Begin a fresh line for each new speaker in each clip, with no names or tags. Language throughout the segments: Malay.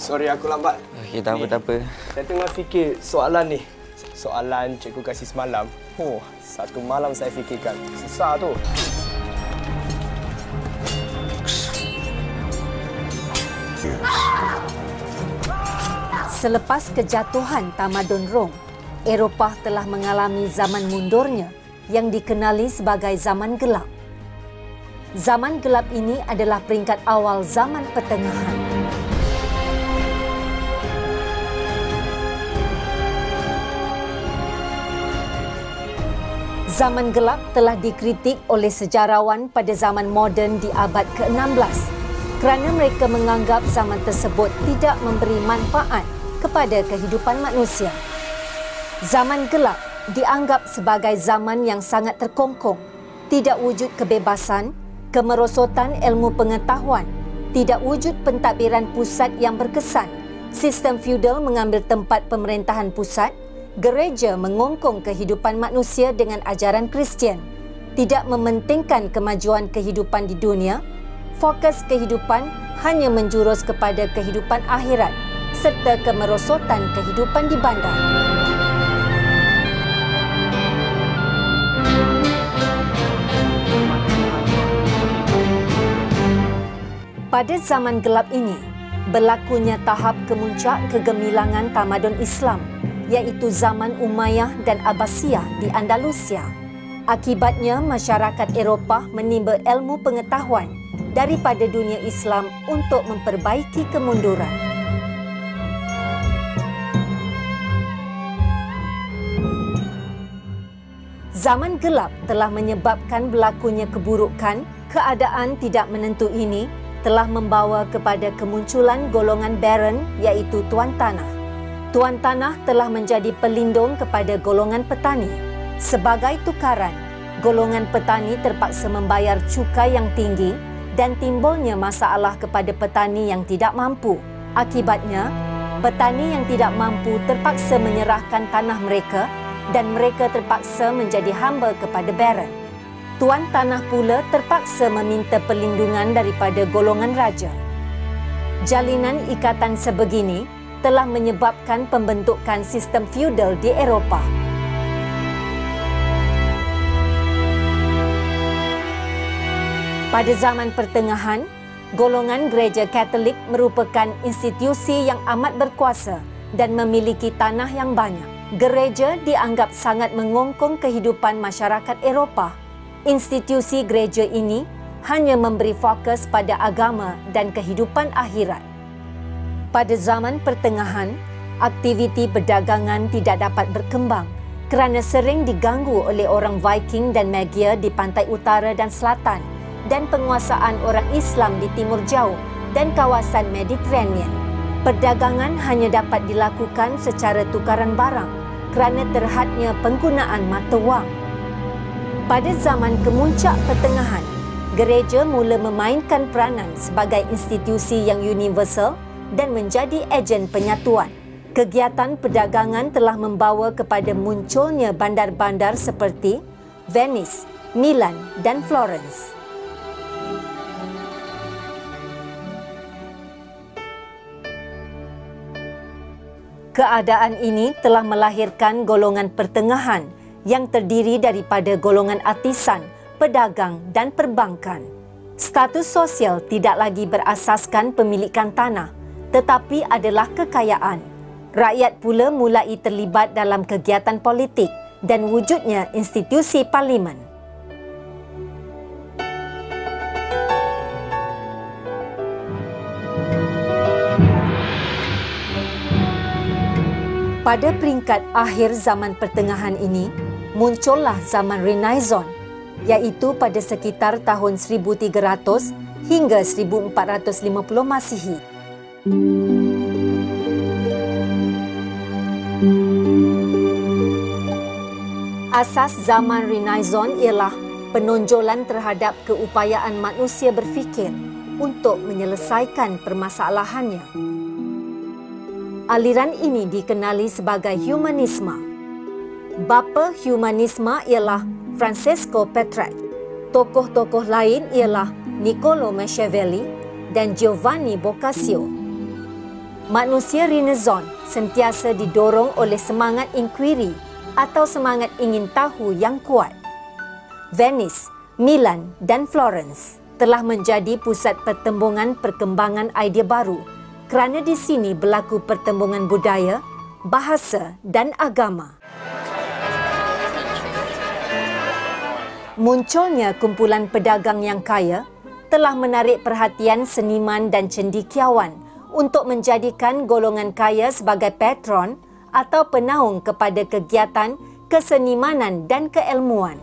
Sorry aku lambat.
Okey, tak apa, tak apa.
Saya tengah fikir soalan ni. Soalan cikgu kasih semalam. Satu malam saya fikirkan. Susah tu.
Selepas kejatuhan tamadun Rom, Eropah telah mengalami zaman mundurnya yang dikenali sebagai zaman gelap. Zaman gelap ini adalah peringkat awal zaman pertengahan. Zaman gelap telah dikritik oleh sejarawan pada zaman moden di abad ke-16 kerana mereka menganggap zaman tersebut tidak memberi manfaat kepada kehidupan manusia. Zaman gelap dianggap sebagai zaman yang sangat terkongkong, tidak wujud kebebasan, kemerosotan ilmu pengetahuan, tidak wujud pentadbiran pusat yang berkesan, sistem feudal mengambil tempat pemerintahan pusat, gereja mengongkong kehidupan manusia dengan ajaran Kristian, tidak mementingkan kemajuan kehidupan di dunia, fokus kehidupan hanya menjurus kepada kehidupan akhirat serta kemerosotan kehidupan di bandar. Pada zaman gelap ini, berlakunya tahap kemuncak kegemilangan tamadun Islam, iaitu zaman Umayyah dan Abbasiyah di Andalusia. Akibatnya, masyarakat Eropah menimba ilmu pengetahuan daripada dunia Islam untuk memperbaiki kemunduran. Zaman gelap telah menyebabkan berlakunya keburukan. Keadaan tidak menentu ini telah membawa kepada kemunculan golongan baron, iaitu tuan tanah. Tuan tanah telah menjadi pelindung kepada golongan petani. Sebagai tukaran, golongan petani terpaksa membayar cukai yang tinggi dan timbulnya masalah kepada petani yang tidak mampu. Akibatnya, petani yang tidak mampu terpaksa menyerahkan tanah mereka dan mereka terpaksa menjadi hamba kepada baron. Tuan tanah pula terpaksa meminta perlindungan daripada golongan raja. Jalinan ikatan sebegini telah menyebabkan pembentukan sistem feudal di Eropah. Pada zaman pertengahan, golongan gereja Katolik merupakan institusi yang amat berkuasa dan memiliki tanah yang banyak. Gereja dianggap sangat mengongkong kehidupan masyarakat Eropah. Institusi gereja ini hanya memberi fokus pada agama dan kehidupan akhirat. Pada zaman pertengahan, aktiviti perdagangan tidak dapat berkembang kerana sering diganggu oleh orang Viking dan Magyar di pantai utara dan selatan dan penguasaan orang Islam di timur jauh dan kawasan Mediterranean. Perdagangan hanya dapat dilakukan secara tukaran barang kerana terhadnya penggunaan mata wang. Pada zaman kemuncak pertengahan, gereja mula memainkan peranan sebagai institusi yang universal dan menjadi ejen penyatuan. Kegiatan perdagangan telah membawa kepada munculnya bandar-bandar seperti Venice, Milan dan Florence. Keadaan ini telah melahirkan golongan pertengahan yang terdiri daripada golongan artisan, pedagang dan perbankan. Status sosial tidak lagi berasaskan pemilikan tanah, tetapi adalah kekayaan. Rakyat pula mulai terlibat dalam kegiatan politik dan wujudnya institusi parlimen. Pada peringkat akhir zaman pertengahan ini, muncullah zaman Renaissance, iaitu pada sekitar tahun 1300 hingga 1450 Masihi. Asas zaman Renaissance ialah penonjolan terhadap keupayaan manusia berfikir untuk menyelesaikan permasalahannya. Aliran ini dikenali sebagai humanisme. Bapa humanisme ialah Francesco Petrarch. Tokoh-tokoh lain ialah Niccolo Machiavelli dan Giovanni Boccaccio. Manusia Renaissance sentiasa didorong oleh semangat inkuiri atau semangat ingin tahu yang kuat. Venice, Milan dan Florence telah menjadi pusat pertembungan perkembangan idea baru kerana di sini berlaku pertembungan budaya, bahasa dan agama. Munculnya kumpulan pedagang yang kaya telah menarik perhatian seniman dan cendekiawan untuk menjadikan golongan kaya sebagai patron atau penaung kepada kegiatan kesenimanan dan keilmuan.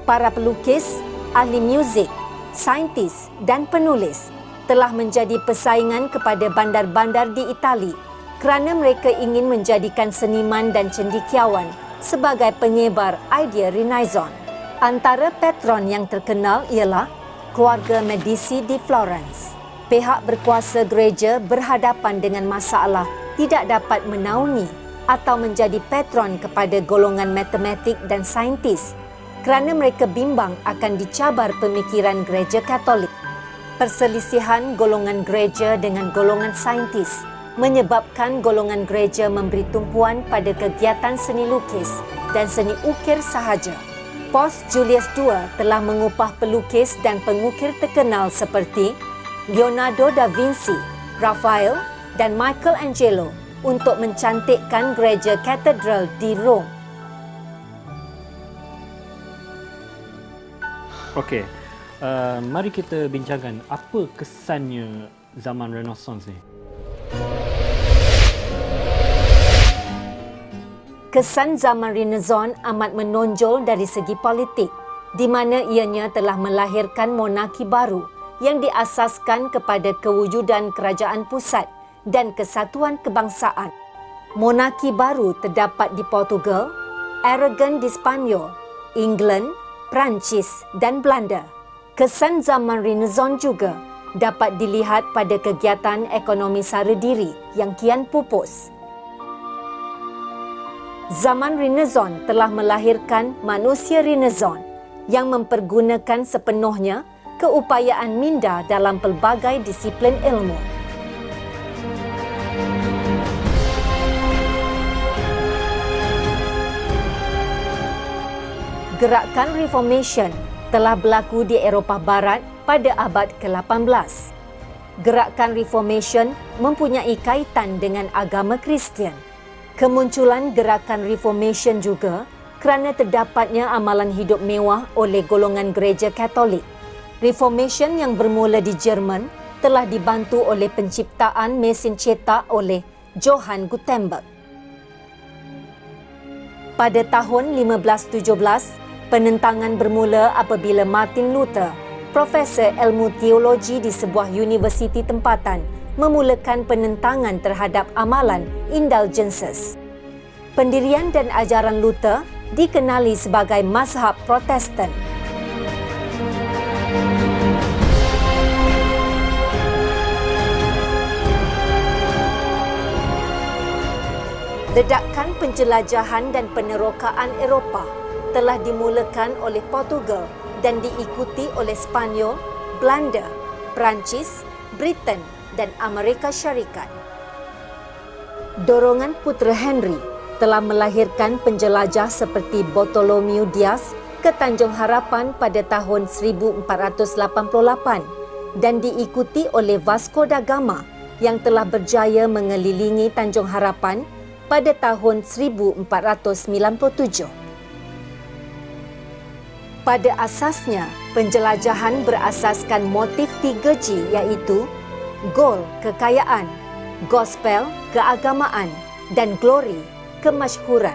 Para pelukis, ahli muzik, saintis dan penulis telah menjadi persaingan kepada bandar-bandar di Itali kerana mereka ingin menjadikan seniman dan cendekiawan sebagai penyebar idea Renaissance. Antara patron yang terkenal ialah keluarga Medici di Florence. Pihak berkuasa gereja berhadapan dengan masalah tidak dapat menaungi atau menjadi patron kepada golongan matematik dan saintis kerana mereka bimbang akan dicabar pemikiran gereja Katolik. Perselisihan golongan gereja dengan golongan saintis menyebabkan golongan gereja memberi tumpuan pada kegiatan seni lukis dan seni ukir sahaja. Pos Julius II telah mengupah pelukis dan pengukir terkenal seperti Leonardo da Vinci, Raphael dan Michelangelo untuk mencantikkan gereja katedral di Rom.
Okey, mari kita bincangkan apa kesannya zaman Renaissance ni.
Kesan zaman Renaissance amat menonjol dari segi politik, di mana ianya telah melahirkan monarki baru yang diasaskan kepada kewujudan kerajaan pusat dan kesatuan kebangsaan. Monarki baru terdapat di Portugal, Aragon di Sepanyol, England, Perancis dan Belanda. Kesan zaman Renaissance juga dapat dilihat pada kegiatan ekonomi sara diri yang kian pupus. Zaman Renaissance telah melahirkan manusia Renaissance yang mempergunakan sepenuhnya keupayaan minda dalam pelbagai disiplin ilmu. Gerakan Reformation telah berlaku di Eropah Barat pada abad ke-18. Gerakan Reformation mempunyai kaitan dengan agama Kristian. Kemunculan gerakan Reformation juga kerana terdapatnya amalan hidup mewah oleh golongan gereja Katolik. Reformation yang bermula di Jerman telah dibantu oleh penciptaan mesin cetak oleh Johann Gutenberg. Pada tahun 1517, penentangan bermula apabila Martin Luther, profesor ilmu teologi di sebuah universiti tempatan, memulakan penentangan terhadap amalan indulgences. Pendirian dan ajaran Luther dikenali sebagai mazhab Protestan. Ledakan penjelajahan dan penerokaan Eropah telah dimulakan oleh Portugal dan diikuti oleh Sepanyol, Belanda, Perancis, Britain dan Amerika Syarikat. Dorongan putera Henry telah melahirkan penjelajah seperti Bartolomeu Dias ke Tanjung Harapan pada tahun 1488 dan diikuti oleh Vasco da Gama yang telah berjaya mengelilingi Tanjung Harapan pada tahun 1497. Pada asasnya, penjelajahan berasaskan motif 3G iaitu goal, kekayaan, gospel, keagamaan dan glory, kemasyhuran.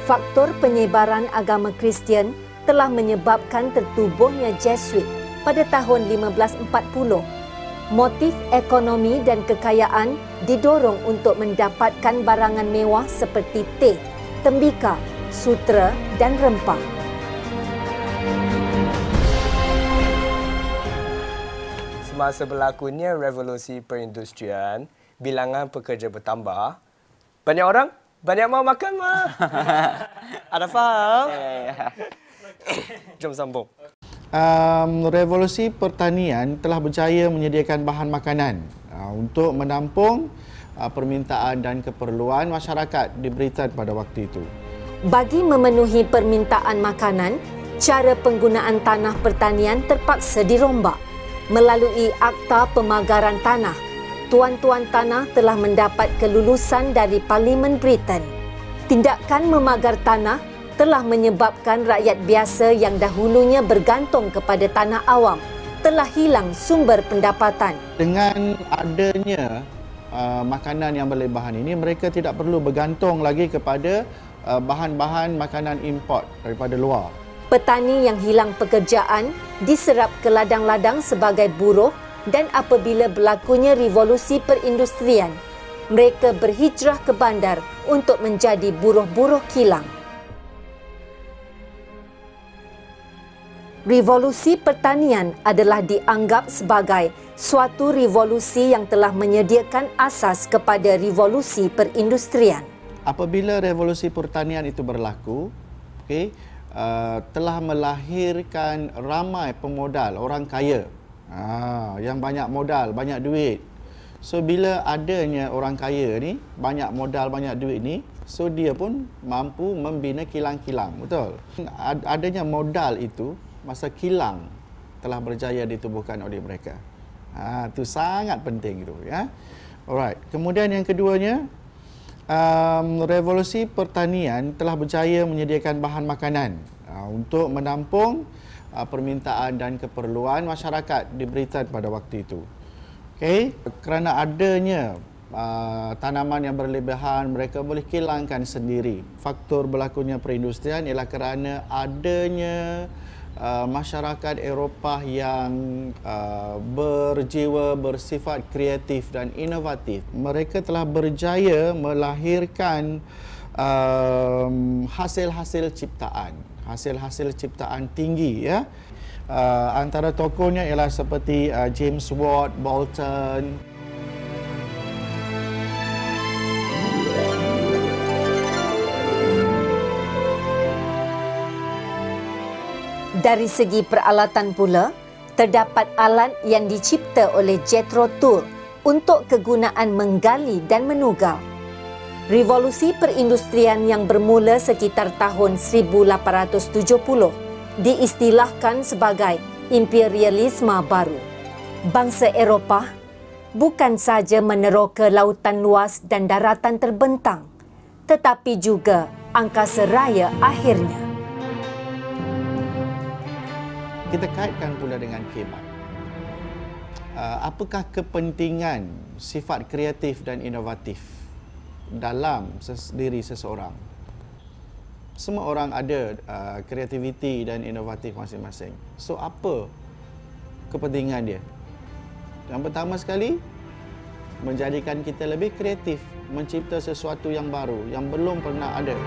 Faktor penyebaran agama Kristian telah menyebabkan tertubuhnya Jesuit pada tahun 1540. Motif ekonomi dan kekayaan didorong untuk mendapatkan barangan mewah seperti teh, tembika, sutera dan rempah.
Semasa berlakunya revolusi perindustrian, bilangan pekerja bertambah. Banyak orang, banyak mau makan mah. Ada faham? Jom sambung.
Revolusi pertanian telah berjaya menyediakan bahan makanan untuk menampung permintaan dan keperluan masyarakat di Britain pada waktu itu.
Bagi memenuhi permintaan makanan, cara penggunaan tanah pertanian terpaksa dirombak. Melalui Akta Pemagaran Tanah, tuan-tuan tanah telah mendapat kelulusan dari Parlimen Britain. Tindakan memagar tanah telah menyebabkan rakyat biasa yang dahulunya bergantung kepada tanah awam telah hilang sumber pendapatan.
Dengan adanya makanan yang berlebihan ini, mereka tidak perlu bergantung lagi kepada bahan-bahan makanan import daripada luar.
Petani yang hilang pekerjaan diserap ke ladang-ladang sebagai buruh, dan apabila berlakunya revolusi perindustrian, mereka berhijrah ke bandar untuk menjadi buruh-buruh kilang. Revolusi pertanian adalah dianggap sebagai suatu revolusi yang telah menyediakan asas kepada revolusi perindustrian.
Apabila revolusi pertanian itu berlaku, telah melahirkan ramai pemodal, orang kaya yang banyak modal, banyak duit. So bila adanya orang kaya ni, banyak modal, banyak duit ni, so dia pun mampu membina kilang-kilang, betul? Adanya modal itu, masa kilang telah berjaya ditubuhkan oleh mereka. Itu sangat penting itu, ya. Alright. Kemudian yang keduanya, revolusi pertanian telah berjaya menyediakan bahan makanan untuk menampung permintaan dan keperluan masyarakat di Britain pada waktu itu. Kerana adanya tanaman yang berlebihan, mereka boleh kilangkan sendiri. Faktor berlakunya perindustrian ialah kerana adanya masyarakat Eropah yang berjiwa bersifat kreatif dan inovatif. Mereka telah berjaya melahirkan hasil-hasil ciptaan tinggi, ya. Antara tokohnya ialah seperti James Watt, Bolton.
Dari segi peralatan pula, terdapat alat yang dicipta oleh Jethro Tull untuk kegunaan menggali dan menugal. Revolusi perindustrian yang bermula sekitar tahun 1870 diistilahkan sebagai imperialisme baru. Bangsa Eropah bukan sahaja meneroka lautan luas dan daratan terbentang, tetapi juga angkasa raya akhirnya.
Kita kaitkan pula dengan khidmat. Apakah kepentingan sifat kreatif dan inovatif dalam diri seseorang? Semua orang ada kreativiti dan inovatif masing-masing. So, apa kepentingan dia? Yang pertama sekali, menjadikan kita lebih kreatif, mencipta sesuatu yang baru, yang belum pernah ada.